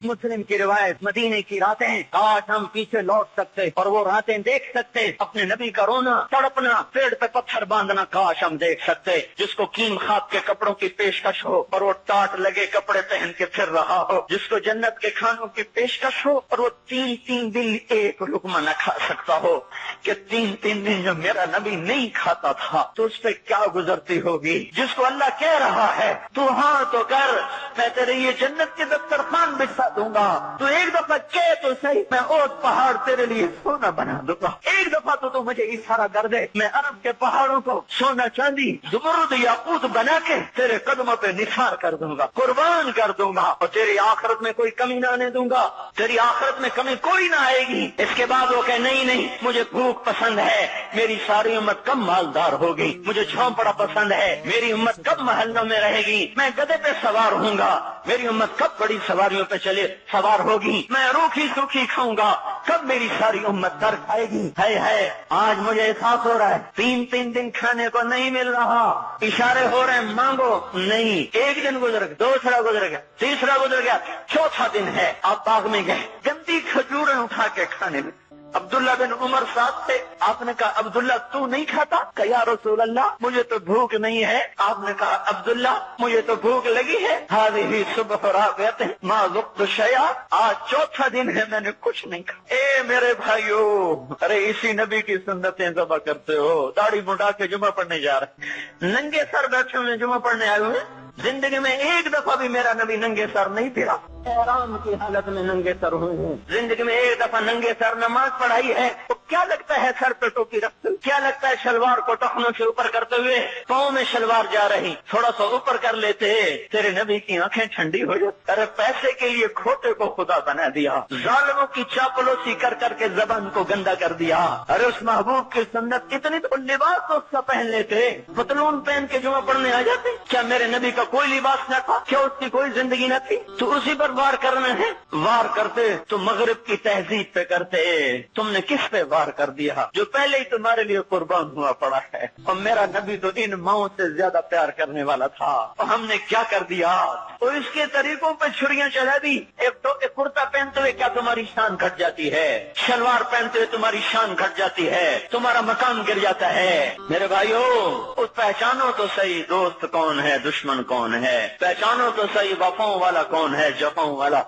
مسلم کی روایت، مدینے کی راتیں کاش ہم پیچھے لوٹ سکتے اور وہ راتیں دیکھ سکتے، اپنے نبی کا رونا تڑپنا، پیڑ پہ پتھر باندھنا کاش ہم دیکھ سکتے، جس کو کیم خواب کے کپڑوں کی پیشکش ہو اور وہ ٹاٹ لگے کپڑے پہن کے پھر رہا ہو، جس کو جنت کے کھانوں کی پیشکش ہو اور وہ 3 دن ایک لقمہ نہ کھا سکتا ہو، کہ 3 دن جو میرا نبی نہیں کھاتا تھا تو اس پہ کیا گزرتی ہوگی، جس کو اللہ کہہ رہا ہے تو ہاں تو کر، میں تیرے یہ جنت کے دسترخوان بچھا دوں گا، تو ایک دفعہ کہہ تو صحیح، میں اوت پہاڑ تیرے لیے سونا بنا دوں گا، ایک دفعہ تو مجھے اشارہ کر دے، میں عرب کے پہاڑوں کو سونا چاندی زمرد یاقوت بنا کے تیرے قدموں پہ نثار کر دوں گا، قربان کر دوں گا، اور تیری آخرت میں کوئی کمی نہ آنے دوں گا، تیری آخرت میں کمی کوئی نہ آئے گی۔ اس کے بعد وہ کہ نہیں مجھے بھوک پسند ہے، میری ساری امت کب مالدار ہوگی، مجھے جھونپڑا پسند ہے، میری امت کب محلوں میں رہے گی، میں گدھے پہ سوار ہوں گا، میری امت کب بڑی سواریوں پہ سوار ہوگی، میں روکھی سوکھی کھاؤں گا، کب میری ساری امت در کھائے گی۔ ہے آج مجھے احساس ہو رہا ہے 3 دن کھانے کو نہیں مل رہا، اشارے ہو رہے ہیں مانگو نہیں، ایک دن گزر گیا، دوسرا گزر گیا، تیسرا گزر گیا، چوتھا دن ہے، آپ باغ میں گئے، گندی کھجوریں اٹھا کے کھانے میں، عبداللہ بن عمر صاحب سے آپ نے کہا عبداللہ تو نہیں کھاتا؟ کہ یا رسول اللہ مجھے تو بھوک نہیں ہے۔ آپ نے کہا عبداللہ مجھے تو بھوک لگی ہے، هذه صبح رابعۃ ما ذقت شیئا، آج چوتھا دن ہے میں نے کچھ نہیں کھایا۔ اے میرے بھائیو، ارے اسی نبی کی سنتیں ذبح کرتے ہو، داڑھی مڈا کے جمعہ پڑھنے جا رہے، ننگے سر بیٹھے ہوئے جمعہ پڑھنے آئے ہوئے، زندگی میں ایک دفعہ بھی میرا نبی ننگے سر نہیں پھرا، احرام کی حالت میں ننگے سر ہوئے ہیں، زندگی میں ایک دفعہ ننگے سر نماز پڑھائی ہے، تو کیا لگتا ہے سر پہ ٹوپی رکھتے ہوئے، کیا لگتا ہے شلوار کو ٹخنوں سے اوپر کرتے ہوئے، پاؤں میں شلوار جا رہی، تھوڑا سا اوپر کر لیتے تیرے نبی کی آنکھیں ٹھنڈی ہو جاتی۔ ارے پیسے کے لیے کھوٹے کو خدا بنا دیا، ظالموں کی چاپلوسی کر کر کے زبان کو گندا کر دیا۔ ارے اس محبوب کی سنت اتنی تو لباس تو اس کا پہن لیتے، پتلون پہن کے جمعہ پڑھنے آ جاتے، کیا میرے نبی کا کوئی لباس نہ تھا، کیا اس کی کوئی زندگی نہ تھی، تو اسی پر وار کرنا ہے، وار کرتے تو مغرب کی تہذیب پہ کرتے، تم نے کس پہ وار کر دیا جو پہلے ہی تمہارے لیے قربان ہوا پڑا ہے، اور میرا نبی تو ان ماؤں سے زیادہ پیار کرنے والا تھا، اور ہم نے کیا کر دیا، تو اس کے طریقوں پہ چھریاں چلا دی۔ ایک کرتا پہنتے ہوئے کیا تمہاری شان گھٹ جاتی ہے، شلوار پہنتے ہوئے تمہاری شان گھٹ جاتی ہے، تمہارا مقام گر جاتا ہے۔ میرے بھائیو، اس پہچانو تو صحیح دوست کون ہے، دشمن کون ہے، پہچانو تو صحیح وفاؤں والا کون ہے، جفاؤں والا